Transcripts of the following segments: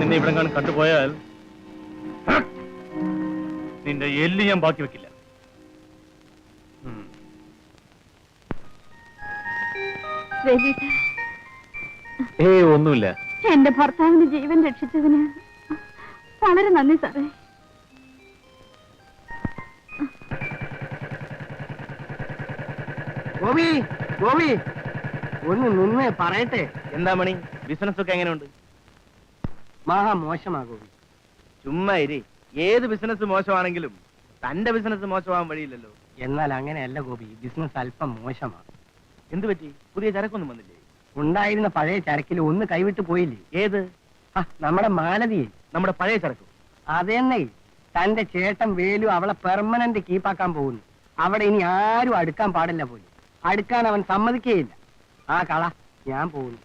നിന്നെ ഇവിടെ കാണാൻ കണ്ടുപോയാൽ നിന്റെ എല്ല് ഞാൻ ബാക്കി വെക്കില്ല. ഒന്നുമില്ല. എന്റെ ഭർത്താവിന്റെ ജീവൻ രക്ഷിച്ചതിന് വളരെ നന്ദി സാറേ. ഗോപി, ഗോപി, ഒന്ന് നിന്ന് പറയട്ടെ. എന്താ മണി, ബിസിനസ് ഒക്കെ എങ്ങനെയുണ്ട്? മഹാ മോശമാ ഗോപി. ചുമ്മാ ഇരി. ഏത് ബിസിനസ് മോശമാണെങ്കിലും തന്റെ ബിസിനസ് മോശമാവാൻ വഴിയില്ലല്ലോ. എന്നാൽ അങ്ങനെയല്ല ഗോപി, ബിസിനസ് അല്പം മോശമാണ്. എന്തു പറ്റി? പുതിയ ചരക്കൊന്നും വന്നില്ലേ? ഉണ്ടായിരുന്ന പഴയ ചരക്കിൽ ഒന്ന് കൈവിട്ട് പോയില്ലേ? ഏത്? നമ്മുടെ മാലതി. നമ്മുടെ പഴയ ചരക്ക്? അതെന്നെ, തന്റെ ചേട്ടൻ വേലു അവളെ പെർമനന്റ് കീപ്പാക്കാൻ പോകുന്നു. അവിടെ ഇനി ആരും അടുക്കാൻ പാടില്ല പോലും. അടുക്കാൻ അവൻ സമ്മതിക്കുകയില്ല. ആ കള ഞാൻ പോകുന്നു.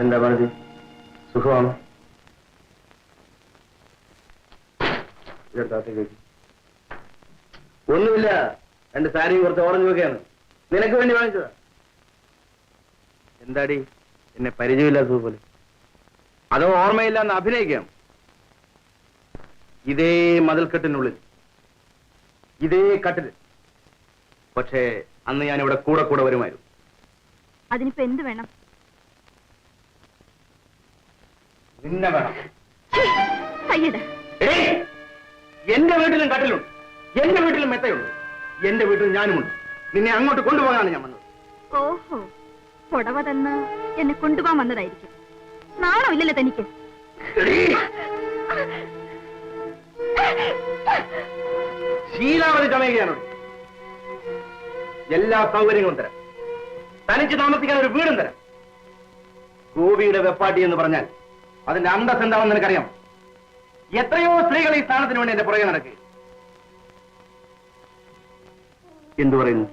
എന്താ പറഞ്ഞത്? സുഖമാണ്. ഒന്നുമില്ല, രണ്ട് സാരിയും കുറച്ച് ഓറഞ്ച് ഒക്കെയാണ്. നിനക്ക് വേണ്ടി വാങ്ങിച്ചതാ. എന്താടി, എന്നെ പരിചയമില്ലാത്തത് പോലെ? അതോ ഓർമ്മയില്ലാന്ന് അഭിനയിക്കാം? ഇതേ മതിൽക്കെട്ടിനുള്ളിൽ, ഇതേ കട്ടില്. പക്ഷേ അന്ന് ഞാനിവിടെ കൂടെ കൂടെ വരുമായിരുന്നു. അതിനിപ്പോ എന്ത് വേണം? നിന്നെ വേണം. എന്റെ വീട്ടിലും കട്ടിലുണ്ട്, എന്റെ വീട്ടിലും മെത്തയുണ്ട്, എന്റെ വീട്ടിൽ ഞാനുമുണ്ട്. നിന്നെ അങ്ങോട്ട് കൊണ്ടുപോകാനാണ് ഞാൻ വന്നത്. ഓഹോ, പുടവ തന്ന് എന്നെ കൊണ്ടുപോകാൻ വന്നതായിരിക്കും. നാണോ ഇല്ലല്ലോ തനിക്ക്? ശീലാവധി ചമയുകയാണ്. എല്ലാ സൗകര്യങ്ങളും തരാം. തനിച്ച് താമസിക്കാൻ ഒരു വീടും തരാം. ഗോപിയുടെ വെപ്പാട്ടി എന്ന് പറഞ്ഞാൽ അതിന്റെ അന്തസ് എന്താണെന്ന് എനിക്കറിയാം. എത്രയോ സ്ത്രീകൾ ഈ സ്ഥാനത്തിന് വേണ്ടി എന്റെ പുറകെ നടക്കുക. എന്തു പറയുന്നു?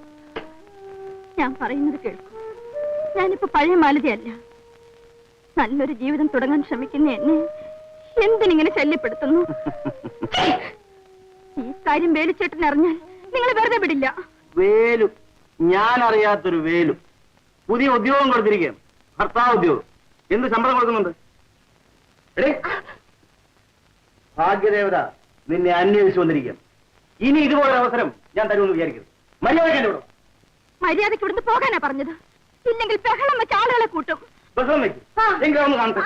ഞാൻ പറയുന്നത് കേൾക്കൂ. ഞാനിപ്പോ പഴയ മാലതിയല്ല. നല്ലൊരു ജീവിതം തുടങ്ങാൻ ശ്രമിക്കുന്ന എന്നെ എന്തിനിങ്ങനെ ശല്യപ്പെടുത്തുന്നു? ഈ കാര്യം വേലുച്ചേട്ടൻ അറിഞ്ഞാൽ നിങ്ങൾ വെറുതെ വിടില്ല. വേലു? ഞാൻ അറിയാത്തൊരു വേലു. പുതിയ ഉദ്യോഗം കൊടുത്തിരിക്കുകയാണ്, ഭർത്താവ് ഉദ്യോഗം. എന്ത് ശമ്പളം കൊടുക്കുന്നുണ്ട്? ഭാഗ്യദേവത നിന്നെ അന്വേഷിച്ചു വന്നിരിക്കുകയാണ്. ഇനി ഇതുപോലെ അവസരം ഞാൻ തരുമെന്ന് വിചാരിക്കരുത്. മര്യാദയ്ക്ക് ഇവിടെ. മര്യാദയ്ക്ക് ഇവിടുന്ന് പോകാനാ പറഞ്ഞത്. ഇല്ലെങ്കിൽ ബഹളം വെച്ച് ആളുകളെ കൂട്ടും. ബഹളം വെക്കും. എങ്കിലും ഒന്ന് കാണട്ടെ.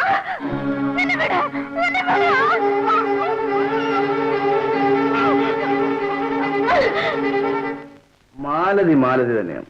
മാലതി മാലതി തന്നെയാണ്.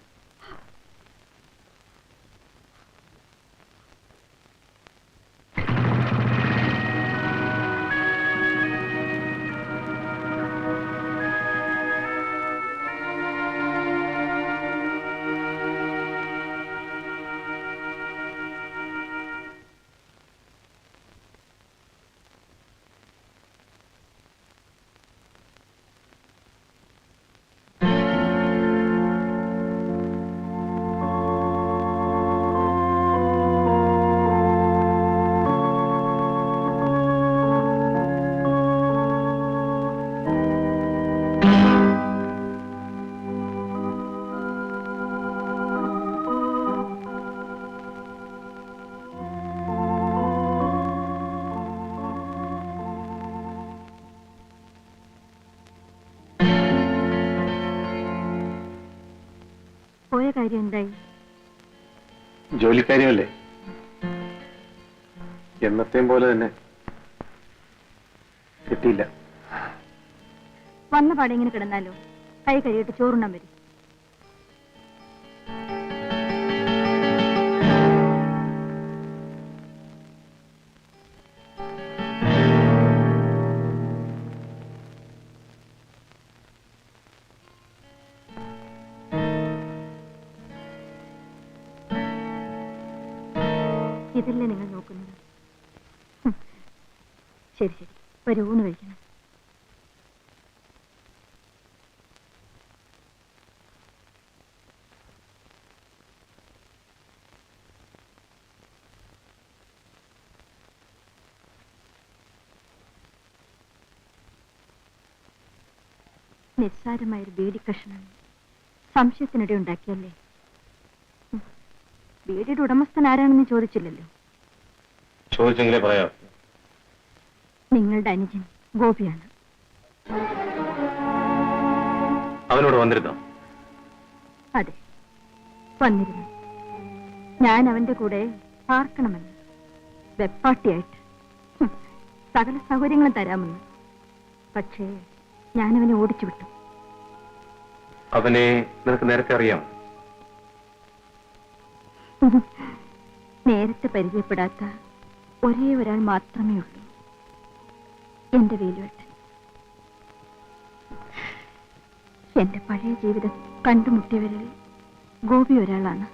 പോയ കാര്യം എന്തായി? ജോലിക്കാര്യമല്ലേ, എന്നത്തെയും പോലെ തന്നെ പറ്റിയില്ല. വന്ന പാടെ ഇങ്ങനെ കിടന്നാലോ? കൈ കഴിയിട്ട് ചോറുണ്ണാൻ വരും. ഇതല്ലേ നിങ്ങൾ നോക്കുന്നത്? ശരി ശരി, ഒരു ഊണ് കഴിക്കണം. നിസ്സാരമായൊരു ബീഡിക്കഷ്ണം സംശയത്തിനിടെ ഉണ്ടാക്കിയല്ലേ? ബീഡിയുടെ ഉടമസ്ഥൻ ആരാണെന്ന് ചോദിച്ചില്ലല്ലോ. ചോദിച്ചെങ്കിലേ പറയാം. നിങ്ങളുടെ അനുജൻ ഗോപിയാണ്. അവനോട് വന്നിരുന്നോ? അതെ, വന്നിരുന്നു. ഞാൻ അവന്റെ കൂടെ പാർക്കണമെന്ന്, വെപ്പാട്ടിയായിട്ട്. സകല സൗകര്യങ്ങളും തരാമെന്ന്. പക്ഷേ ഞാനവനെ ഓടിച്ചു വിട്ടു. അവനെ നിനക്ക് നേരത്തെ അറിയാം? നേരത്തെ പരിചയപ്പെടാത്ത ഒരേ ഒരാൾ മാത്രമേ ഉള്ളൂ, എന്റെ വേലുവേട്ടൻ. എന്റെ പഴയ ജീവിതം കണ്ടുമുട്ടിയവരിൽ ഗോപി ഒരാളാണ്.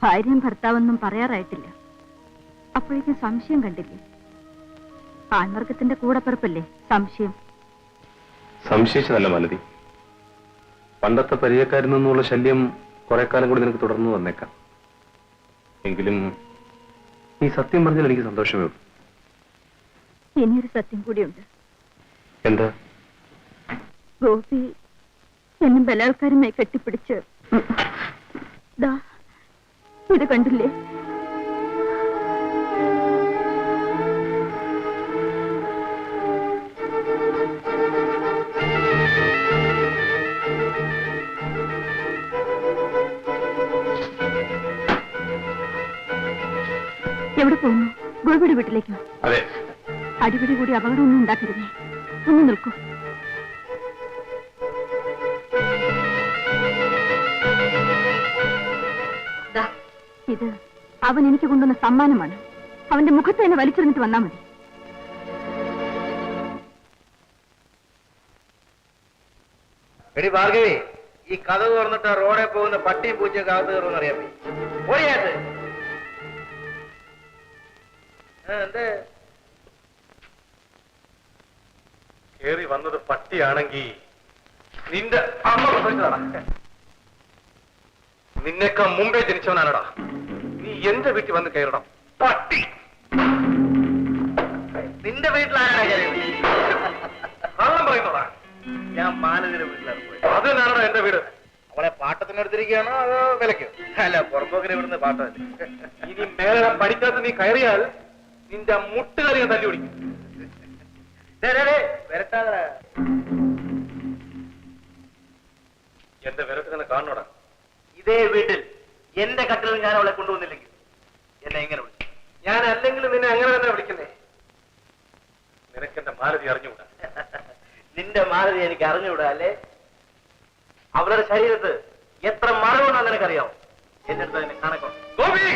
ഭാര്യയും ഭർത്താവൊന്നും പറയാറായിട്ടില്ല. അപ്പോഴേക്കും സംശയം കണ്ടില്ലേ? ആൺവർഗത്തിന്റെ കൂടപ്പിറപ്പല്ലേ സംശയം. സംശയിച്ചതല്ല മലതി, പണ്ടത്തെ പരിചയക്കാരിൽ നിന്നുള്ള ശല്യം കുറെ കാലം കൂടി നിനക്ക് തുടർന്നു വന്നേക്കാം. എങ്കിലും നീ സത്യം പറഞ്ഞാൽ എനിക്ക് സന്തോഷമേ ഉള്ളൂ. ഇനിയൊരു സത്യം കൂടിയുണ്ട്. എന്താ? ഗോപി എന്നെ ബലാത്കാരമായി കെട്ടിപ്പിടിച്ച് ദാ ഇത് കണ്ടില്ലേ? എവിടെ പോകുന്നു? ഗോപിയുടെ വീട്ടിലേക്കോ? അതെ. അടിപിടി കൂടി അപകടമൊന്നും ഉണ്ടാക്കരുതേ. ഒന്ന് നിൽക്കൂ. ഇത് അവൻ എനിക്ക് കൊണ്ടുവന്ന സമ്മാനമാണ്. അവന്റെ മുഖത്ത് തന്നെ വലിച്ചെറിഞ്ഞിട്ട് വന്നാൽ മതി. എടി ഭാർഗവി, ഈ കഥ തുറന്നിട്ട് റോഡെ പോകുന്ന പട്ടിയും പൂച്ചയൊക്കെ അകത്ത് കയറുമെന്ന് അറിയാമേ? ഓടിയാത് എന്തേ? കേറി വന്നത് പട്ടിയാണെങ്കിൽ നിന്റെ അമ്മ പ്രസവിച്ചതാടാ. നിന്നേക്കാ മുമ്പേ ജനിച്ചവനാണടാ. നീ എന്റെ വീട്ടിൽ വന്ന് കയറണം പട്ടി. നിന്റെ വീട്ടിലാരാ? കള്ളം പറയുന്നതാ. ഞാൻ മാനതിന്റെ വീട്ടിലാണ് പോയത്. അത് തന്നെയാണോ എന്റെ വീട്? അവളെ പാട്ടത്തിനെടുത്തിരിക്കുകയാണോ അതോ വിലക്കോ? അല്ല, പുറമ്പോക്കിനെ വിടുന്ന പാട്ടമല്ലേ. ഇനി മേലെ പഠിക്കാത്ത നീ കയറിയാൽ നിന്റെ മുട്ടുകാരി ഞാൻ തല്ലി ഓടിക്കും. വരട്ടാതെ എന്റെ വിരട്ട് തന്നെ കാണണോടാ. ഇതേ വീട്ടിൽ എന്റെ കട്ടിലിൽ ഞാൻ അവളെ കൊണ്ടുവന്നില്ലെങ്കിൽ എന്നെ എങ്ങനെ വിളിക്കും? ഞാൻ അല്ലെങ്കിലും നിന്നെ അങ്ങനെ തന്നെ വിളിക്കുന്നേ. നിനക്കെന്റെ മാലതി അറിഞ്ഞുകൂടാ. നിന്റെ മാലതി എനിക്ക് അറിഞ്ഞുകൂടാ അല്ലേ? അവളുടെ ശരീരത്ത് എത്ര മറവുണ്ടെന്ന് നിനക്കറിയാമോ? എന്റെ അടുത്ത് തന്നെ കണക്കോ? ഗോപി,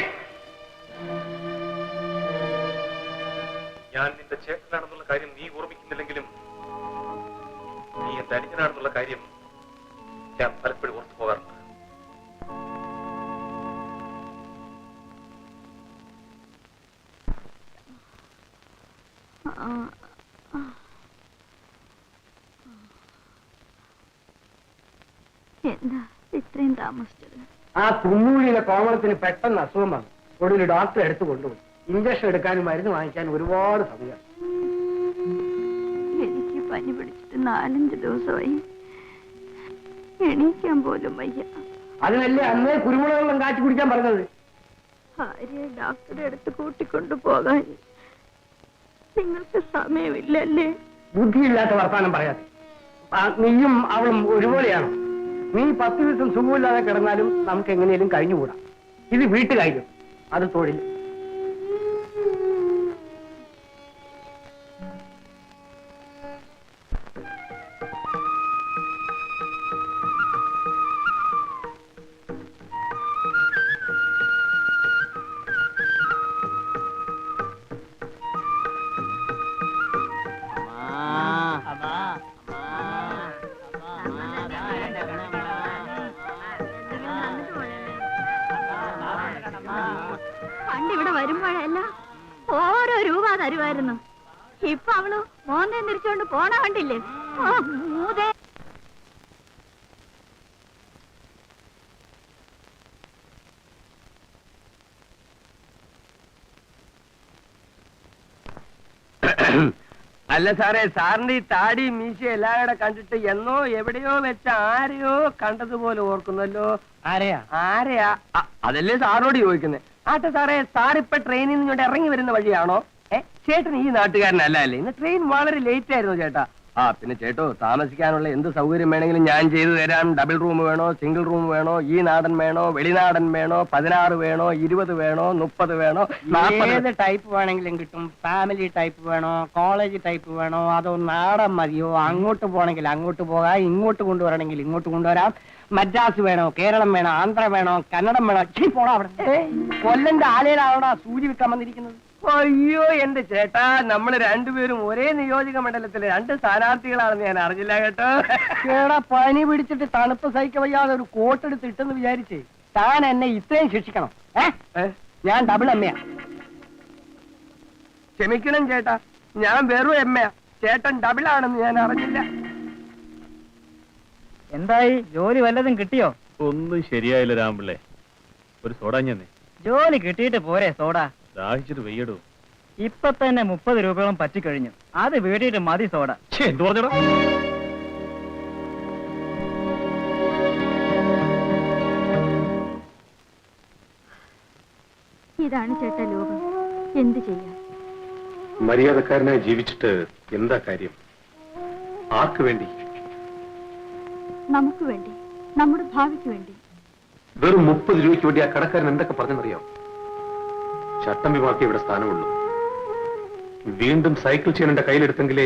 ഞാൻ നിന്റെ ചേട്ടനാണെന്നുള്ള കാര്യം നീ ഓർമ്മിക്കുന്നില്ലെങ്കിലും നീ എന്റെ അനുജനാണെന്നുള്ള കാര്യം ഞാൻ പലപ്പോഴും ഓർത്തു പോകാറുണ്ട്. എന്താ ഇത്രയും താമസിച്ചത്? ആ കുന്നൂഴിയിലെ കോമളത്തിന് പെട്ടെന്ന് അസുഖം വന്നു. ഒടുവിൽ ഡോക്ടറെ എടുത്തു കൊണ്ടുപോയി. ഇഞ്ചക്ഷൻ എടുക്കാനും മരുന്ന് വാങ്ങിക്കാനും ഒരുപാട് സമയം. എനിക്ക് പനി പിടിച്ചിട്ട് 4-5 ദിവസമായി. എണീക്കാൻ പോലും വയ്യ. അതിനല്ലേ അന്നേ കുരുമുളക് വെള്ളം കാച്ചി കുടിക്കാൻ പറഞ്ഞത്. ഭാര്യയെ ഡോക്ടറെ അടുത്ത് കൂട്ടിക്കൊണ്ടു പോകാൻ നിങ്ങൾക്ക് സമയമില്ലല്ലേ? ബുദ്ധിയില്ലാത്ത വർത്താനം പറയാതെ. നീയും അവളും ഒരുപോലെയാണ്. നീ 10 ദിവസം സുഖമില്ലാതെ കിടന്നാലും നമുക്ക് എങ്ങനെയും കഴിഞ്ഞുകൂടാ. ഇത് വീട്ടുകാര്യം, അത് തൊഴിൽ. ചെയ്യാനാ? ഓരോ രൂപ തരുമായിരുന്നു. ഇപ്പൊ അവള് മോന്തം തിരിച്ചോണ്ട് പോണ കണ്ടില്ലേ? ഓ, മൂതേ. അല്ല സാറേ, സാറിന്റെ ഈ താടി മീശ എല്ലാവരുടെ കണ്ടിട്ട് എന്നോ എവിടെയോ വെച്ച ആരെയോ കണ്ടതുപോലെ ഓർക്കുന്നല്ലോ. ആരെയാ അതല്ലേ സാറിനോട് ചോദിക്കുന്നത്. ആട്ടെ സാറേ, സാർ ഇപ്പൊ ട്രെയിനിൽ നിന്ന് ഇങ്ങോട്ട് ഇറങ്ങി വരുന്ന വഴിയാണോ? ചേട്ടൻ ഈ നാട്ടുകാരനല്ല അല്ലേ? ഇന്ന് ട്രെയിൻ വളരെ ലേറ്റ് ആയിരുന്നു ചേട്ടാ. പിന്നെ ചേട്ടോ, താമസിക്കാനുള്ള എന്ത് സൗകര്യം വേണമെങ്കിലും ഞാൻ ചെയ്തു തരാം. ഡബിൾ റൂം വേണോ, സിംഗിൾ റൂം വേണോ, ഈ നാടൻ വേണോ, വെളിനാടൻ വേണോ, 16 വേണോ, 20 വേണോ, 30 വേണോ, ഏത് ടൈപ്പ് വേണമെങ്കിലും കിട്ടും. ഫാമിലി ടൈപ്പ് വേണോ, കോളേജ് ടൈപ്പ് വേണോ, അതോ നാടൻ മതിയോ? അങ്ങോട്ട് പോകണമെങ്കിൽ അങ്ങോട്ട് പോകാം, ഇങ്ങോട്ട് കൊണ്ടുവരണമെങ്കിൽ ഇങ്ങോട്ട് കൊണ്ടുവരാം. മദ്രാസ് വേണോ, കേരളം വേണോ, ആന്ധ്ര വേണോ, കന്നഡം വേണോ? പോടാ അവിടെ. കൊല്ലന്റെ ആലയിലാണോടാ സൂചി വിൽക്കാൻ വന്നിരിക്കുന്നത്? അയ്യോ എന്റെ ചേട്ടാ, നമ്മൾ രണ്ടുപേരും ഒരേ നിയോജക മണ്ഡലത്തിലെ 2 സ്ഥാനാർത്ഥികളാണെന്ന് ഞാൻ അറിഞ്ഞില്ല കേട്ടോ. ചേടാ, പനി പിടിച്ചിട്ട് തണുപ്പ് സഹിക്ക വയ്യാതെ ഒരു കോട്ടെടുത്ത് ഇട്ടെന്ന് വിചാരിച്ചേ താൻ എന്നെ ഇത്രയും ശിക്ഷിക്കണം? ഞാൻ ഡബിൾ എമ്മയാ. ക്ഷമിക്കണം ചേട്ടാ, ഞാൻ വെറും എമ്മയാ. ചേട്ടൻ ഡബിൾ ആണെന്ന് ഞാൻ അറിഞ്ഞില്ല. എന്തായി, ജോലി വല്ലതും കിട്ടിയോ? ഒന്നും ശരിയായില്ല രാമ്പിള്ളേ. ഒരു സോഡ ഞാൻ ജോലി കിട്ടിയിട്ട് പോരെ സോഡ? ദാഹിച്ചിട്ട് വെയ്യടൂ. ഇപ്പൊ തന്നെ 30 രൂപയോളം പറ്റിക്കഴിഞ്ഞു. അത് വീട്ടിട്ട് മതി സോഡ. എന്ത് പറഞ്ഞടാ? ഇതാണ് ചേട്ടാ ലോകം. എന്ത് ചെയ്യാം? മര്യാദക്കാരനായി ജീവിച്ചിട്ട് എന്താ കാര്യം? ആർക്ക് വേണ്ടി? നമുക്ക് വേണ്ടി, നമ്മുടെ ഭാവിക്ക് വേണ്ടി. വെറും 30 രൂപയ്ക്ക് വേണ്ടി ആ കടക്കാരൻ എന്തൊക്കെ പറഞ്ഞെന്നറിയാം? ചട്ടമ്പിമാർക്ക് ഇവിടെ സ്ഥാനമുള്ളൂ. വീണ്ടും സൈക്കിൾ ചെയ്യാൻ എന്റെ കയ്യിലെടുത്തെങ്കിലേ